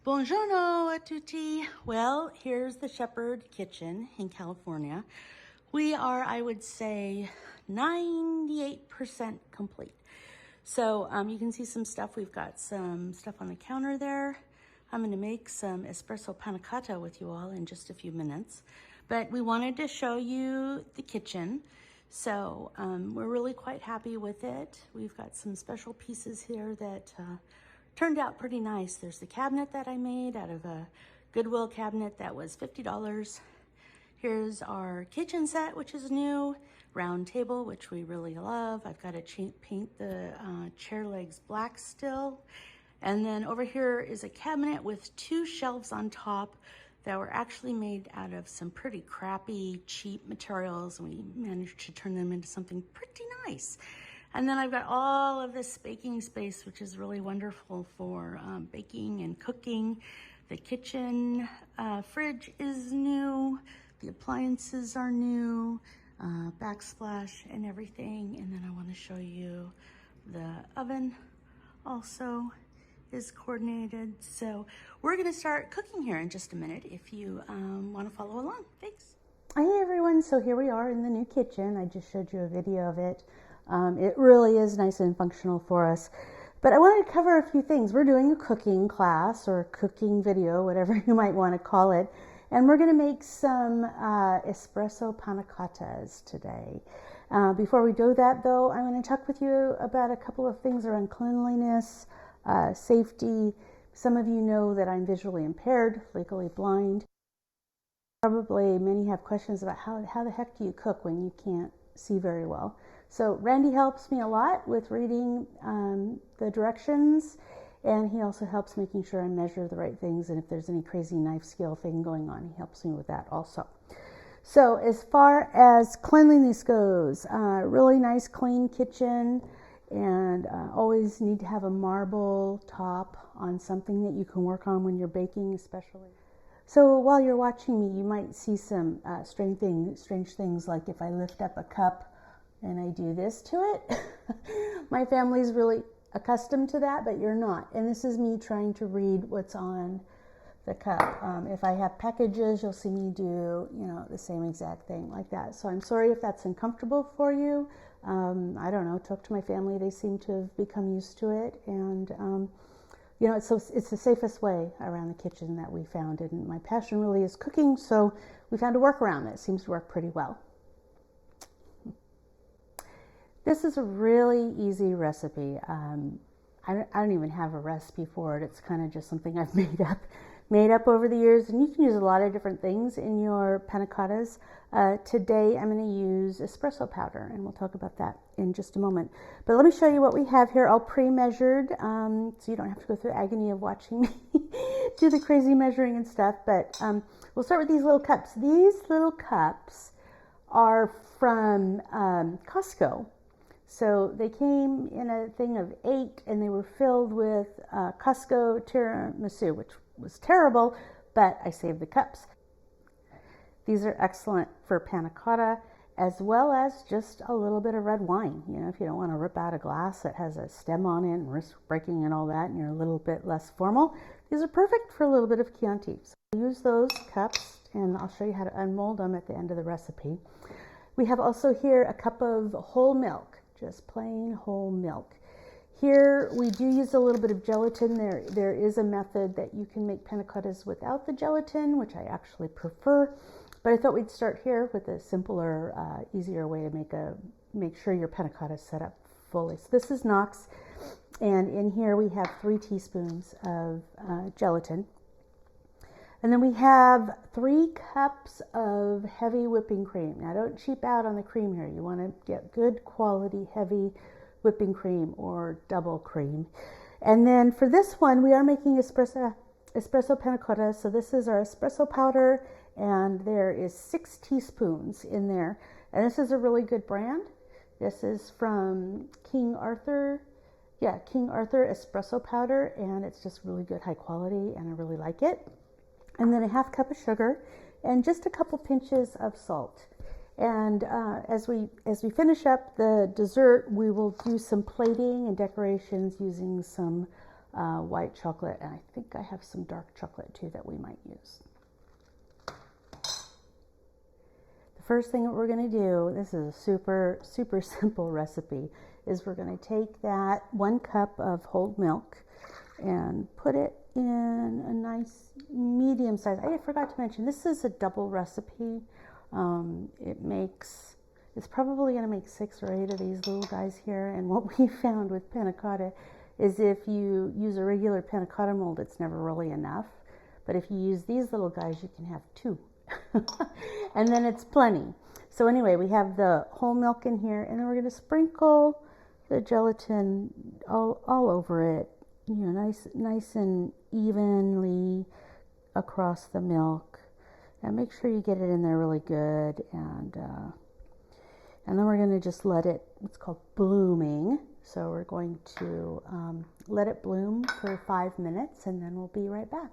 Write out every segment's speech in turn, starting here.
Buongiorno a tutti. Well, here's the Shepherd Kitchen in California. We are, I would say, 98% complete. So you can see some stuff. We've got some stuff on the counter there. I'm going to make some Espresso Panna Cotta with you all in just a few minutes. But we wanted to show you the kitchen. So we're really quite happy with it. We've got some special pieces here that turned out pretty nice. There's the cabinet that I made out of a Goodwill cabinet that was $50. Here's our kitchen set, which is new. Round table, which we really love. I've got to paint the chair legs black still. And then over here is a cabinet with two shelves on top that were actually made out of some pretty crappy, cheap materials. And we managed to turn them into something pretty nice. And then I've got all of this baking space, which is really wonderful for baking and cooking. The kitchen fridge is new. The appliances are new. Backsplash and everything. And then I want to show you the oven also is coordinated. So we're going to start cooking here in just a minute if you want to follow along. Thanks. Hey everyone, so here we are in the new kitchen. I just showed you a video of it. It really is nice and functional for us. But I wanted to cover a few things. We're doing a cooking class or cooking video, whatever you might want to call it. And we're going to make some Espresso Panna Cottas today. Before we do that though, I'm going to talk with you about a couple of things around cleanliness, safety. Some of you know that I'm visually impaired, legally blind. Probably many have questions about how the heck do you cook when you can't see very well. So Randy helps me a lot with reading the directions, and he also helps making sure I measure the right things, and if there's any crazy knife skill thing going on, he helps me with that also. So as far as cleanliness goes, really nice clean kitchen, and always need to have a marble top on something that you can work on when you're baking especially. So while you're watching me, you might see some strange things, like if I lift up a cup and I do this to it. My family's really accustomed to that, but you're not. And this is me trying to read what's on the cup. If I have packages, you'll see me do, the same exact thing like that. So I'm sorry if that's uncomfortable for you. I don't know, talk to my family. They seem to have become used to it. And, it's the safest way around the kitchen that we found. And my passion really is cooking, so we found a workaround that seems to work pretty well. This is a really easy recipe. I don't even have a recipe for it. It's kind of just something I've made up over the years, and you can use a lot of different things in your panna cottas. Today I'm going to use espresso powder, and we'll talk about that in just a moment. But let me show you what we have here, all pre-measured, so you don't have to go through agony of watching me do the crazy measuring and stuff. But we'll start with these little cups. These little cups are from Costco. So they came in a thing of 8, and they were filled with Costco tiramisu, which was terrible, but I saved the cups. These are excellent for panna cotta, as well as just a little bit of red wine. If you don't want to rip out a glass that has a stem on it and risk breaking and all that, and you're a little bit less formal, these are perfect for a little bit of Chianti. So use those cups, and I'll show you how to unmold them at the end of the recipe. We have also here a cup of whole milk, just plain whole milk. Here we do use a little bit of gelatin. There is a method that you can make panna cottas without the gelatin, which I actually prefer. But I thought we'd start here with a simpler, easier way to make sure your panna cotta is set up fully. So this is Knox, and in here we have 3 teaspoons of gelatin. And then we have 3 cups of heavy whipping cream. Now don't cheap out on the cream here. You want to get good quality heavy whipping cream or double cream. And then for this one, we are making espresso panna cotta. So this is our espresso powder, and there is 6 teaspoons in there. And this is a really good brand. This is from King Arthur Espresso Powder, and it's just really good, high quality, and I really like it. And then a half cup of sugar and just a couple pinches of salt. And as we finish up the dessert, we will do some plating and decorations using some white chocolate, and I think I have some dark chocolate too that we might use. The first thing that we're going to do, this is a super simple recipe, is we're going to take that 1 cup of whole milk and put it in a nice medium size. I forgot to mention, this is a double recipe. It's probably going to make 6 or 8 of these little guys here. And what we found with panna cotta is if you use a regular panna cotta mold, it's never really enough. But if you use these little guys, you can have 2. And then it's plenty. So anyway, we have the whole milk in here, and then we're going to sprinkle the gelatin all over it, you know, nice and evenly across the milk. And make sure you get it in there really good, and then we're going to just let it, what's called blooming. So we're going to let it bloom for 5 minutes, and then we'll be right back.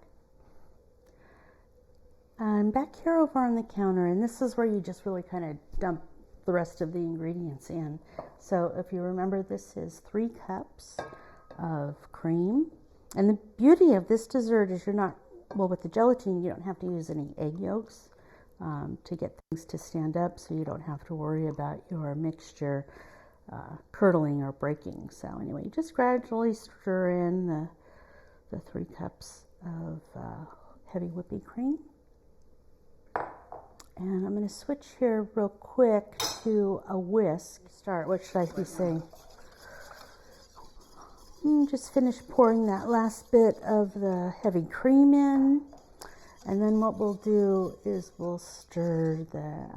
I'm back here over on the counter, and this is where you just really kind of dump the rest of the ingredients in. So if you remember, this is 3 cups of cream. And the beauty of this dessert is you're not, well, with the gelatin, you don't have to use any egg yolks to get things to stand up, so you don't have to worry about your mixture curdling or breaking. So anyway, you just gradually stir in the 3 cups of heavy whipping cream. And I'm going to switch here real quick to a whisk. What should I be saying? Just finish pouring that last bit of the heavy cream in. And then what we'll do is we'll stir the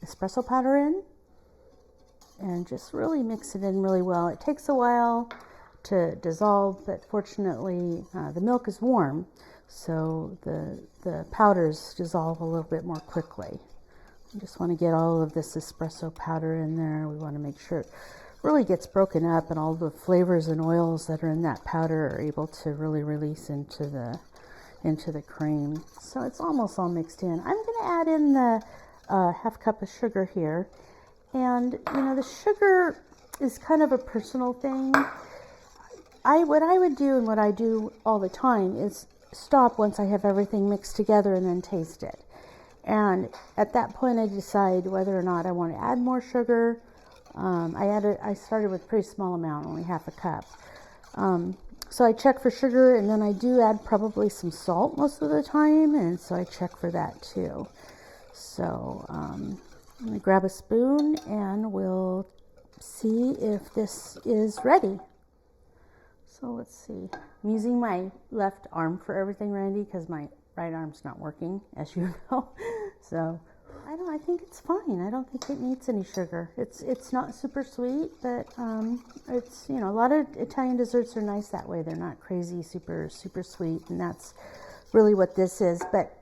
espresso powder in and just really mix it in really well. It takes a while to dissolve, but fortunately the milk is warm, so the powders dissolve a little bit more quickly. I just want to get all of this espresso powder in there. We want to make sure it really gets broken up and all the flavors and oils that are in that powder are able to really release into the cream. So it's almost all mixed in. I'm going to add in the half cup of sugar here. And you know, the sugar is kind of a personal thing. What I would do, and what I do all the time, is stop once I have everything mixed together and then taste it. And at that point I decide whether or not I want to add more sugar. I started with a pretty small amount, only half a cup. So I check for sugar, and then I do add probably some salt most of the time, and so I check for that too. So I'm going to grab a spoon and we'll see if this is ready. So let's see. I'm using my left arm for everything, Randy, because my right arm's not working, as you know. So I think it's fine. I don't think it needs any sugar. It's not super sweet, but it's, you know, a lot of Italian desserts are nice that way. They're not crazy super sweet, and that's really what this is. But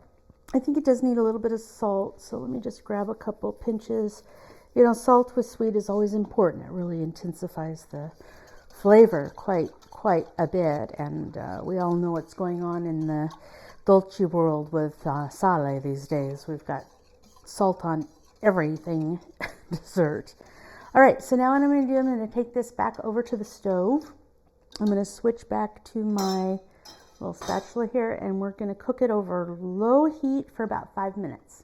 I think it does need a little bit of salt, so let me just grab a couple pinches. You know, salt with sweet is always important. It really intensifies the flavor quite a bit, and we all know what's going on in the dolce world with sale these days. We've got salt on everything dessert. All right, so now what I'm going to do, I'm going to take this back over to the stove. I'm going to switch back to my little spatula here, and we're going to cook it over low heat for about 5 minutes.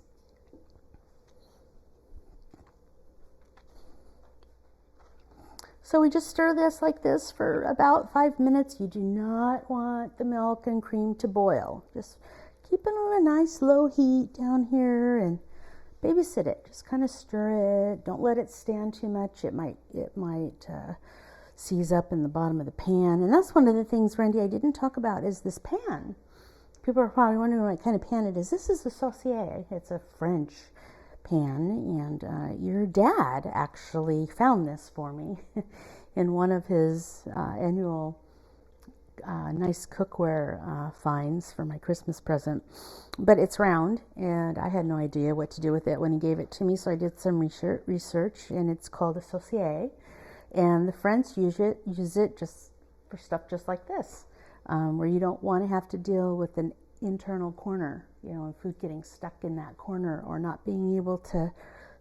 So we just stir this like this for about 5 minutes. You do not want the milk and cream to boil. Just keep it on a nice low heat down here and babysit it. Just kind of stir it. Don't let it stand too much. It might seize up in the bottom of the pan. And that's one of the things, Randy, I didn't talk about is this pan. People are probably wondering what kind of pan it is. This is a saucier. It's a French pan, and your dad actually found this for me in one of his annual nice cookware finds for my Christmas present. But it's round, and I had no idea what to do with it when he gave it to me, so I did some research, and it's called a saucier. And the French use it just for stuff just like this, where you don't want to have to deal with an internal corner, you know, and food getting stuck in that corner, or not being able to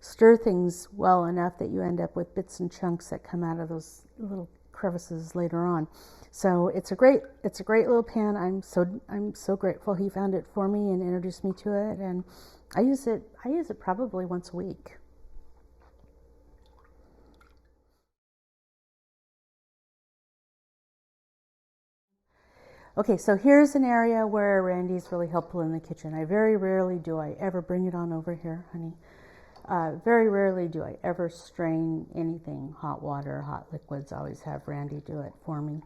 stir things well enough that you end up with bits and chunks that come out of those little crevices later on. So it's a great little pan. I'm so grateful he found it for me and introduced me to it, and I use it probably once a week. Okay, so here's an area where Randy's really helpful in the kitchen. Very rarely do I ever bring it on over here, honey. Very rarely do I ever strain anything, hot water, hot liquids. I always have Randy do it for me.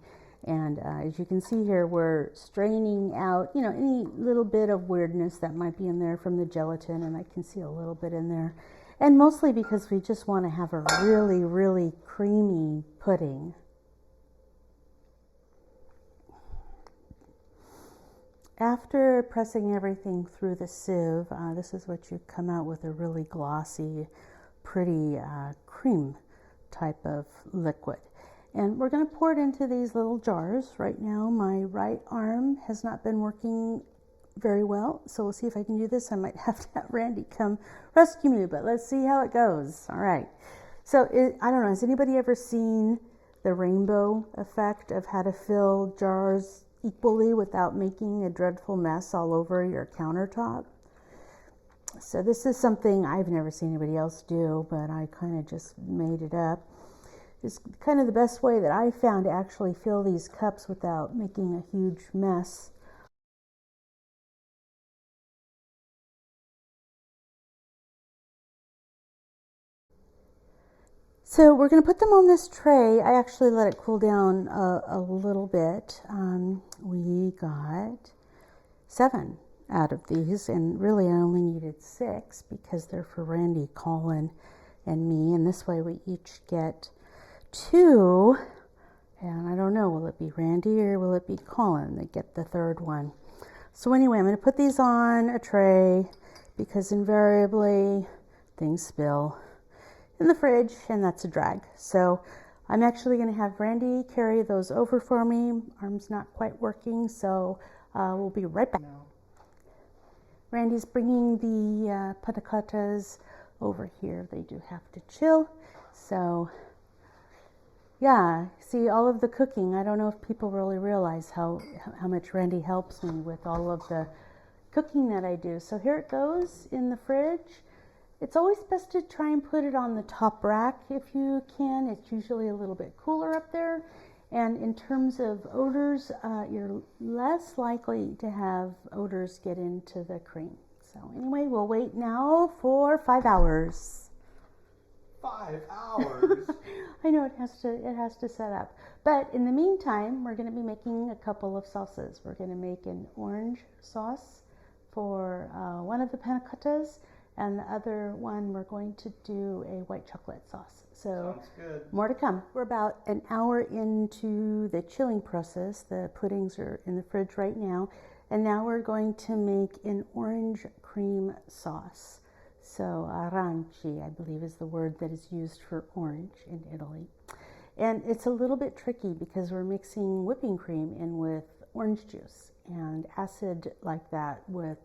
And as you can see here, we're straining out, any little bit of weirdness that might be in there from the gelatin, and I can see a little bit in there. And mostly because we just want to have a really, really creamy pudding. After pressing everything through the sieve, this is what you come out with, a really glossy, pretty cream type of liquid. And we're going to pour it into these little jars. Right now, my right arm has not been working very well, so we'll see if I can do this. I might have to have Randy come rescue me, but let's see how it goes. All right. So I don't know, has anybody ever seen the rainbow effect of how to fill jars equally without making a dreadful mess all over your countertop? So this is something I've never seen anybody else do, but I kind of just made it up. It's kind of the best way that I found to actually fill these cups without making a huge mess. So we're going to put them on this tray. I actually let it cool down a little bit. We got 7 out of these, and really I only needed 6 because they're for Randy, Colin, and me, and this way we each get 2, and I don't know, will it be Randy or will it be Colin that get the 3rd one? So anyway, I'm going to put these on a tray because invariably things spill in the fridge, and that's a drag. So I'm actually going to have Randy carry those over for me. Arm's not quite working, so we'll be right back. Randy's bringing the panna cottas over here. They do have to chill. So yeah, see, all of the cooking, I don't know if people really realize how much Randy helps me with all of the cooking that I do. So here it goes in the fridge. It's always best to try and put it on the top rack if you can. It's usually a little bit cooler up there. And in terms of odors, you're less likely to have odors get into the cream. So anyway, we'll wait now for 5 hours. 5 hours? I know it has to set up. But in the meantime, we're going to be making a couple of sauces. We're going to make an orange sauce for one of the panna cottas, and the other one we're going to do a white chocolate sauce. So sounds good. More to come. We're about an hour into the chilling process. The puddings are in the fridge right now, and now we're going to make an orange cream sauce. So aranci, I believe, is the word that is used for orange in Italy. And it's a little bit tricky because we're mixing whipping cream in with orange juice, and acid like that with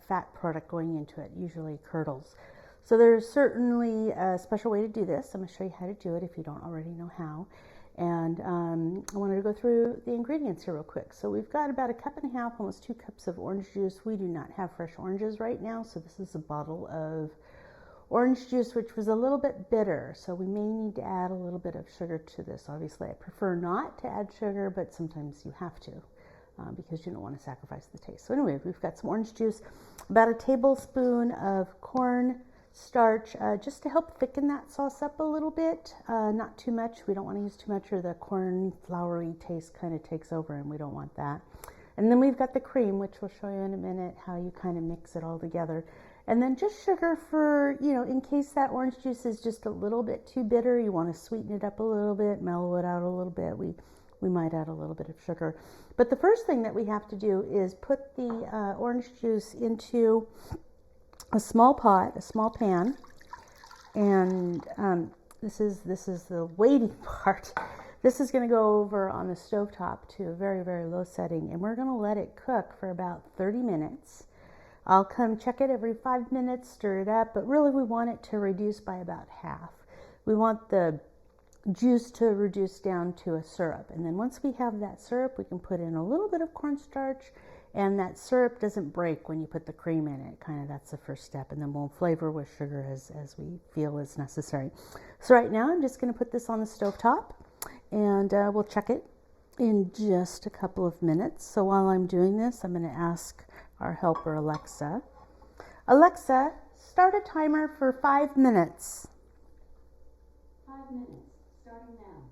fat product going into it usually curdles. So there's certainly a special way to do this. I'm going to show you how to do it if you don't already know how. And I wanted to go through the ingredients here real quick. So we've got about 1.5 cups, almost 2 cups of orange juice. We do not have fresh oranges right now, so this is a bottle of orange juice, which was a little bit bitter, so we may need to add a little bit of sugar to this. Obviously, I prefer not to add sugar, but sometimes you have to. Because you don't want to sacrifice the taste. So anyway, we've got some orange juice, about 1 tablespoon of corn starch, just to help thicken that sauce up a little bit. Not too much. We don't want to use too much, or the corn floury taste kind of takes over, and we don't want that. And then we've got the cream, which we'll show you in a minute how you kind of mix it all together. And then just sugar for, in case that orange juice is just a little bit too bitter, you want to sweeten it up a little bit, mellow it out a little bit. We might add a little bit of sugar. But the first thing that we have to do is put the orange juice into a small pot, a small pan. And this is the waiting part. This is going to go over on the stovetop to a very, very low setting. And we're going to let it cook for about 30 minutes. I'll come check it every 5 minutes, stir it up. But really we want it to reduce by about half. We want the juice to reduce down to a syrup. And then once we have that syrup, we can put in a little bit of cornstarch, and that syrup doesn't break when you put the cream in it. Kind of that's the first step, and then we'll flavor with sugar as we feel is necessary. So right now I'm just going to put this on the stove top, and we'll check it in just a couple of minutes. So while I'm doing this, I'm going to ask our helper Alexa, start a timer for 5 minutes. 5 minutes, starting now.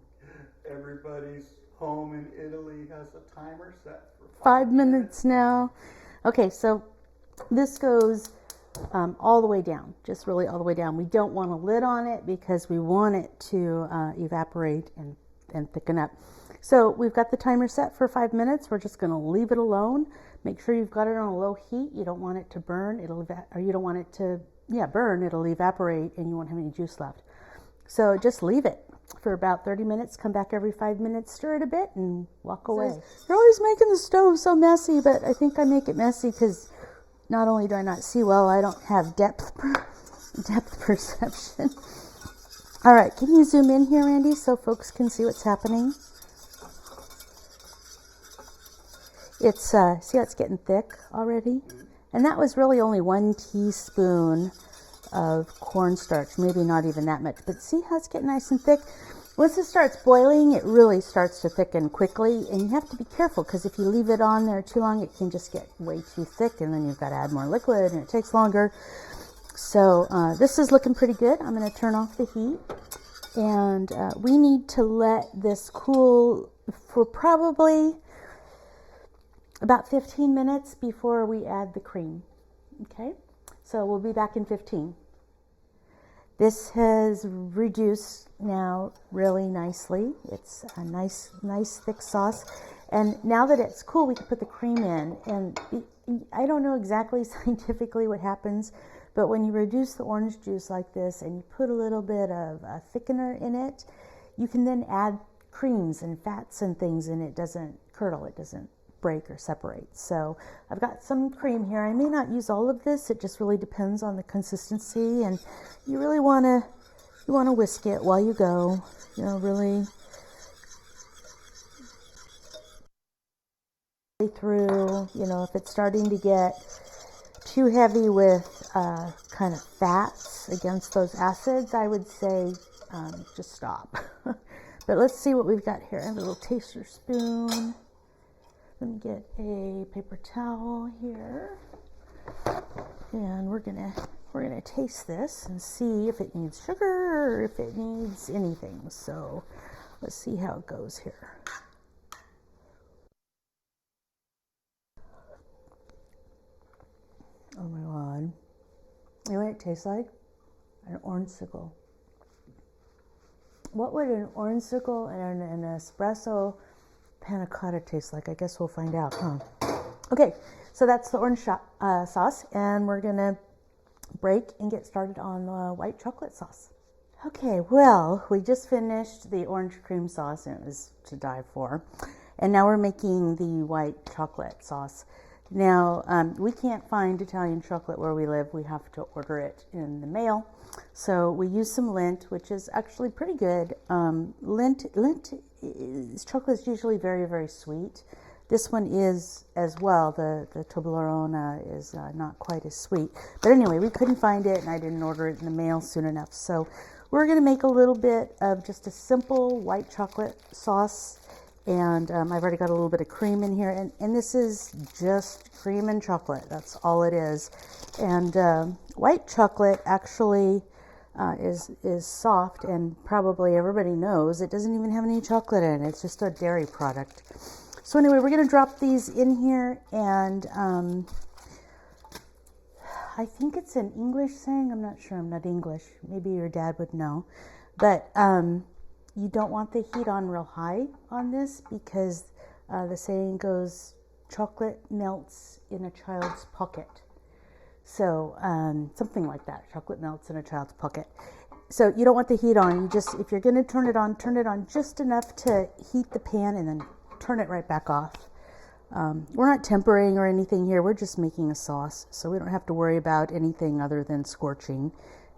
Everybody's home in Italy has a timer set for 5 minutes now. Okay, so this goes all the way down, just really all the way down. We don't want a lid on it because we want it to evaporate and thicken up. So we've got the timer set for 5 minutes. We're just going to leave it alone. Make sure you've got it on a low heat. You don't want it to burn. You don't want it to burn. It'll evaporate and you won't have any juice left. So just leave it for about 30 minutes. Come back every 5 minutes, stir it a bit, and walk away. You're always making the stove so messy, but I think I make it messy because not only do I not see well, I don't have depth perception. All right, can you zoom in here, Andy, so folks can see what's happening? It's see how it's getting thick already? And that was really only 1 teaspoon of cornstarch, maybe not even that much, but see how it's getting nice and thick? Once it starts boiling, it really starts to thicken quickly, and you have to be careful because if you leave it on there too long, it can just get way too thick, and then you've got to add more liquid, and it takes longer. So this is looking pretty good. I'm going to turn off the heat, and we need to let this cool for probably about 15 minutes before we add the cream. Okay, so we'll be back in 15. This has reduced now really nicely. It's a nice thick sauce. And now that it's cool, we can put the cream in. And I don't know exactly scientifically what happens, but when you reduce the orange juice like this and you put a little bit of a thickener in it, you can then add creams and fats and things, and it doesn't curdle, it doesn't break or separate. So I've got some cream here. I may not use all of this. It just really depends on the consistency, and you really want to whisk it while you go. You know, really through. You know, if it's starting to get too heavy with kind of fats against those acids, I would say just stop. But let's see what we've got here. A little taster spoon. Let me get a paper towel here, and we're gonna taste this and see if it needs sugar or if it needs anything. So let's see how it goes here. Oh my God! You know what it tastes like? An orange-sicle. What would an orange-sicle and an espresso panna cotta tastes like? I guess we'll find out, huh? Okay, so that's the orange sauce, and we're gonna break and get started on the white chocolate sauce. Okay, well, we just finished the orange cream sauce, and it was to die for. And now we're making the white chocolate sauce. Now, we can't find Italian chocolate where we live. We have to order it in the mail. So we use some Lindt, which is actually pretty good. Lindt chocolate is usually very, very sweet. This one is as well. The Tobelarone is not quite as sweet. But anyway, we couldn't find it, and I didn't order it in the mail soon enough. So we're going to make a little bit of just a simple white chocolate sauce. And I've already got a little bit of cream in here. And this is just cream and chocolate. That's all it is. And white chocolate actually is soft, and probably everybody knows it doesn't even have any chocolate in it. It's just a dairy product. So anyway, we're going to drop these in here, and I think it's an English saying. I'm not sure. I'm not English. Maybe your dad would know. But you don't want the heat on real high on this because the saying goes, chocolate melts in a child's pocket. So something like that. Chocolate melts in a child's pocket. So you don't want the heat on. You just, if you're going to turn it on just enough to heat the pan, and then turn it right back off. We're not tempering or anything here. We're just making a sauce, so we don't have to worry about anything other than scorching.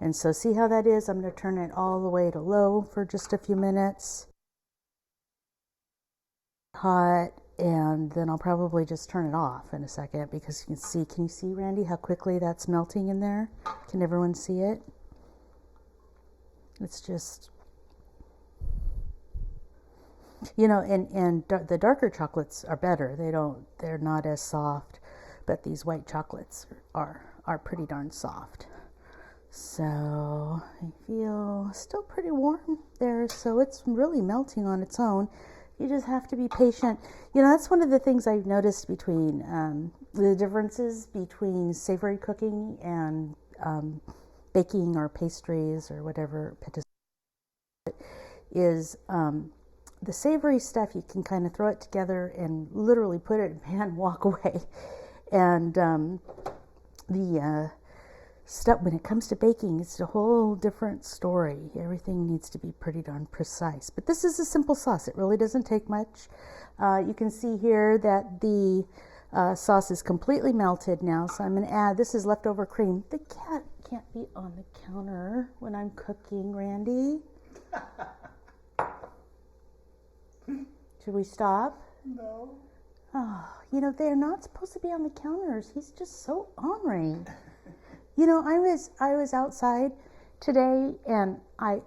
And so see how that is? I'm going to turn it all the way to low for just a few minutes. Hot, and then I'll probably just turn it off in a second because you can you see, Randy, how quickly that's melting in there? Can everyone see it? It's just, you know, and the darker chocolates are better. They're not as soft, but these white chocolates are pretty darn soft. So I feel still pretty warm there, so it's really melting on its own. You just have to be patient. You know, that's one of the things I've noticed between the differences between savory cooking and baking or pastries or whatever is the savory stuff. You can kind of throw it together and literally put it in a pan and walk away. And the stuff, when it comes to baking, it's a whole different story. Everything needs to be pretty darn precise. But this is a simple sauce. It really doesn't take much. You can see here that the sauce is completely melted now. So I'm going to add, this is leftover cream. The cat can't be on the counter when I'm cooking, Randy. Should we stop? No. Oh, you know, they're not supposed to be on the counters. He's just so ornery. You know, I was outside today and I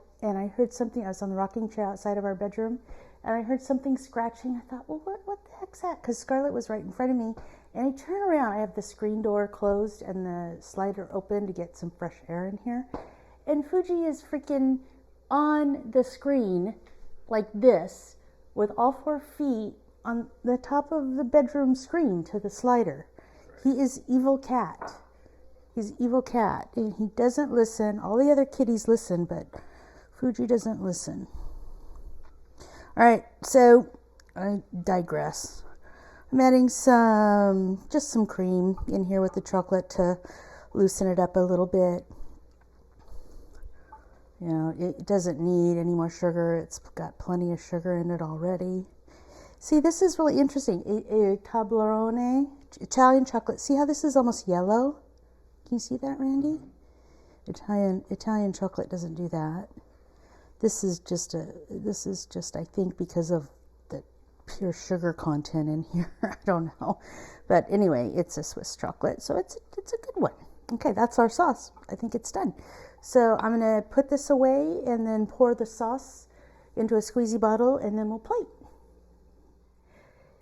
heard something. I was on the rocking chair outside of our bedroom and I heard something scratching. I thought, well, what the heck's that? Because Scarlett was right in front of me. And I turn around. I have the screen door closed and the slider open to get some fresh air in here. And Fuji is freaking on the screen like this with all 4 feet on the top of the bedroom screen to the slider. He is evil cat. He's evil cat, and he doesn't listen. All the other kitties listen, but Fuji doesn't listen. All right, so I digress. I'm adding just some cream in here with the chocolate to loosen it up a little bit. You know, it doesn't need any more sugar. It's got plenty of sugar in it already. See, this is really interesting. Tobelarone, Italian chocolate. See how this is almost yellow? Can you see that, Randy? Italian chocolate doesn't do that. This is just I think because of the pure sugar content in here. I don't know. But anyway, it's a Swiss chocolate, so it's a good one. Okay, that's our sauce. I think it's done. So I'm going to put this away and then pour the sauce into a squeezy bottle and then we'll plate.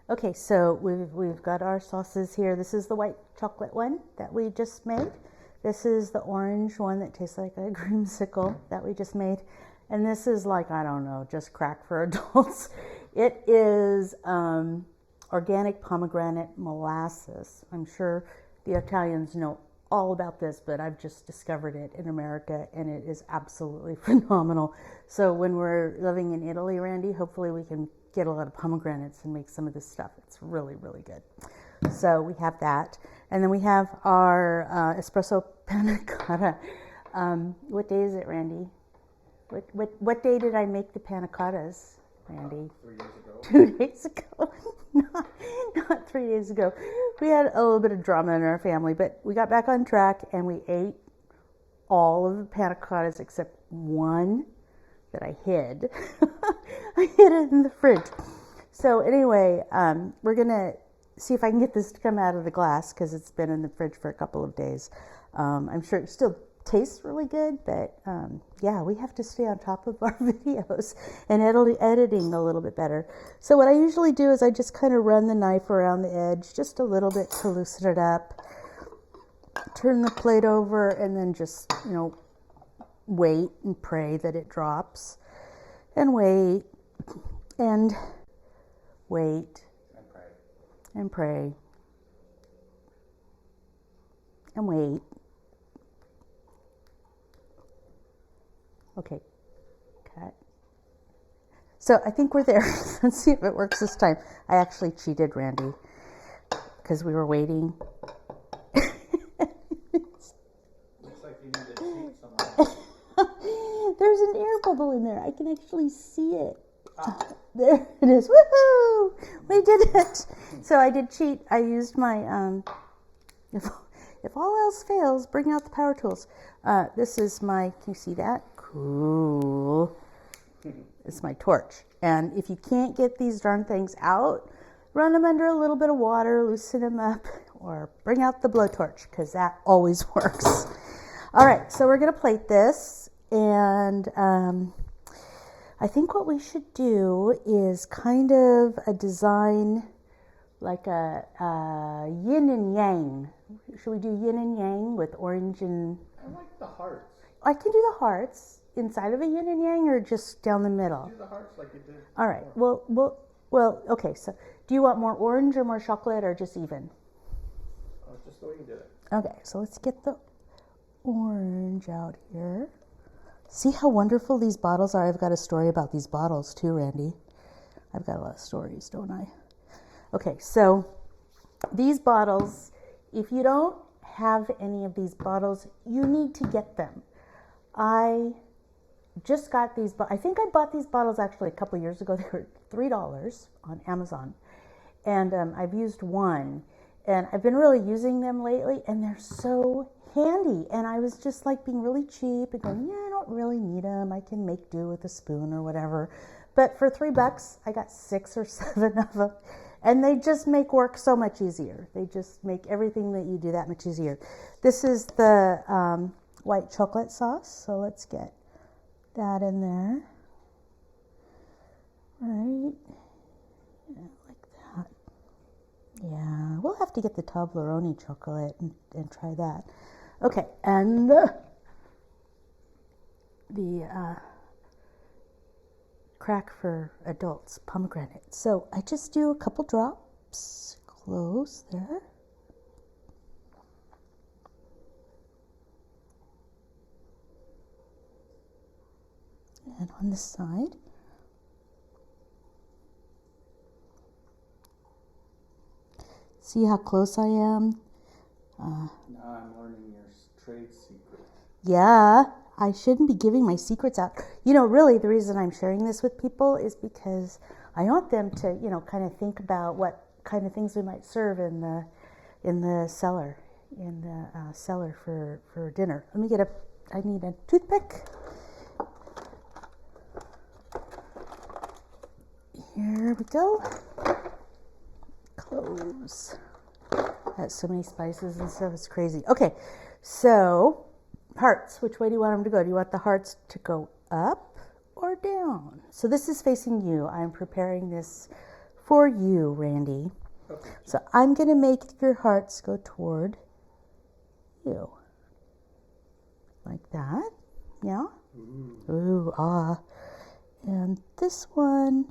Okay, so we've got our sauces here. This is the white chocolate one that we just made. This is the orange one that tastes like a creamsicle that we just made. And this is like, I don't know, just crack for adults. It is organic pomegranate molasses. I'm sure the Italians know all about this, but I've just discovered it in America and it is absolutely phenomenal. So when we're living in Italy, Randy, hopefully we can get a lot of pomegranates and make some of this stuff. It's really, really good. So we have that. And then we have our Espresso Panna Cotta. What day is it, Randy? What day did I make the panna cottas, Randy? 3 years ago. 2 days ago. Not 3 days ago. We had a little bit of drama in our family, but we got back on track and we ate all of the panna cottas except one that I hid. I hid it in the fridge. So anyway, we're going to see if I can get this to come out of the glass because it's been in the fridge for a couple of days. I'm sure it still tastes really good, but yeah, we have to stay on top of our videos and editing a little bit better. So what I usually do is I just kind of run the knife around the edge just a little bit to loosen it up, turn the plate over, and then just, you know, wait and pray that it drops, and wait and wait and pray and wait. Okay, cut. So I think we're there. Let's see if it works this time. I actually cheated, Randy, because we were waiting. Looks like you need to cheat someone. There's an air bubble in there. I can actually see it. There it is. Woohoo! We did it. So I did cheat. I used my, if all else fails, bring out the power tools. This is my, can you see that? Cool. It's my torch. And if you can't get these darn things out, run them under a little bit of water, loosen them up, or bring out the blowtorch, because that always works. All right, so we're going to plate this, and I think what we should do is kind of a design like a yin and yang. Should we do yin and yang with orange and... I like the hearts. I can do the hearts inside of a yin and yang, or just down the middle? Do the hearts like you did. All right, well, okay, so do you want more orange or more chocolate, or just even? Just the way you did it. Okay, so let's get the orange out here. See how wonderful these bottles are? I've got a story about these bottles too, Randy. I've got a lot of stories, don't I? Okay, so these bottles, if you don't have any of these bottles, you need to get them. I just got these, I think I bought these bottles actually a couple years ago. They were $3 on Amazon. And I've used one, and I've been really using them lately, and they're so handy. And I was just like being really cheap and going, yeah, I don't really need them. I can make do with a spoon or whatever. But for $3, I got 6 or 7 of them. And they just make work so much easier. They just make everything that you do that much easier. This is the white chocolate sauce. So let's get that in there. Right. Yeah, like that. Yeah, we'll have to get the Tobelarone chocolate and try that. Okay, and the crack for adults, pomegranate. So I just do a couple drops, close there. And on this side. See how close I am? Now I'm learning your trade secret. Yeah, I shouldn't be giving my secrets out. You know, really the reason I'm sharing this with people is because I want them to, you know, kind of think about what kind of things we might serve in the cellar, for dinner. Let me get I need a toothpick. Here we go. Close. That's so many spices and stuff, it's crazy. Okay, so hearts, which way do you want them to go? Do you want the hearts to go up or down? So this is facing you. I'm preparing this for you, Randy. Okay. So I'm going to make your hearts go toward you. Like that. Yeah? Ooh, ah. And this one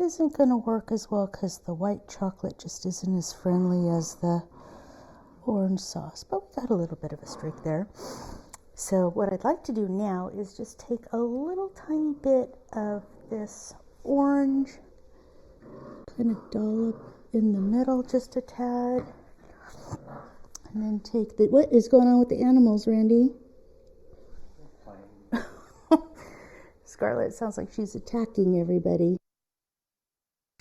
isn't going to work as well because the white chocolate just isn't as friendly as the orange sauce. But we got a little bit of a streak there. So what I'd like to do now is just take a little tiny bit of this orange, kind of dollop in the middle just a tad. And then take the, what is going on with the animals, Randy? Scarlett sounds like she's attacking everybody.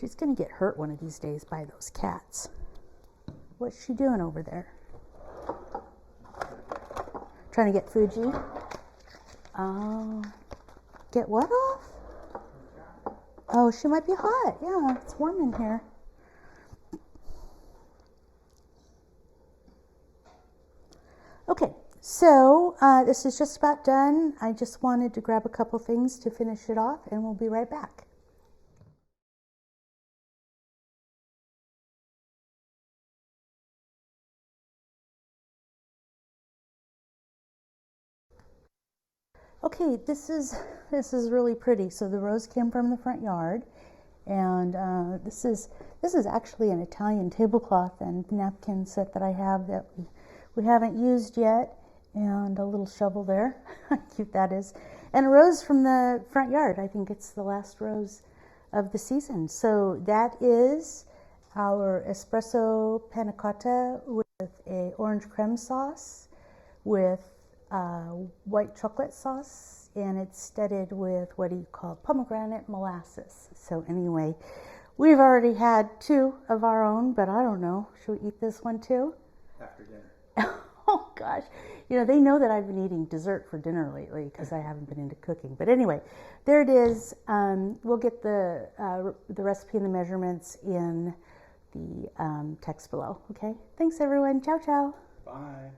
She's going to get hurt one of these days by those cats. What's she doing over there? Trying to get Fuji? Oh. Get what off? Oh, she might be hot. Yeah, it's warm in here. Okay, so this is just about done. I just wanted to grab a couple things to finish it off, and we'll be right back. Okay, this is really pretty. So the rose came from the front yard, and this is actually an Italian tablecloth and napkin set that I have that we haven't used yet, and a little shovel there. How cute that is. And a rose from the front yard. I think it's the last rose of the season. So that is our Espresso Panna Cotta with a orange creme sauce with white chocolate sauce, and it's studded with what do you call pomegranate molasses. So anyway, we've already had 2 of our own, but I don't know. Should we eat this one too? After dinner. gosh. You know, they know that I've been eating dessert for dinner lately because I haven't been into cooking. But anyway, there it is. We'll get the recipe and the measurements in the text below. Okay. Thanks, everyone. Ciao, ciao. Bye.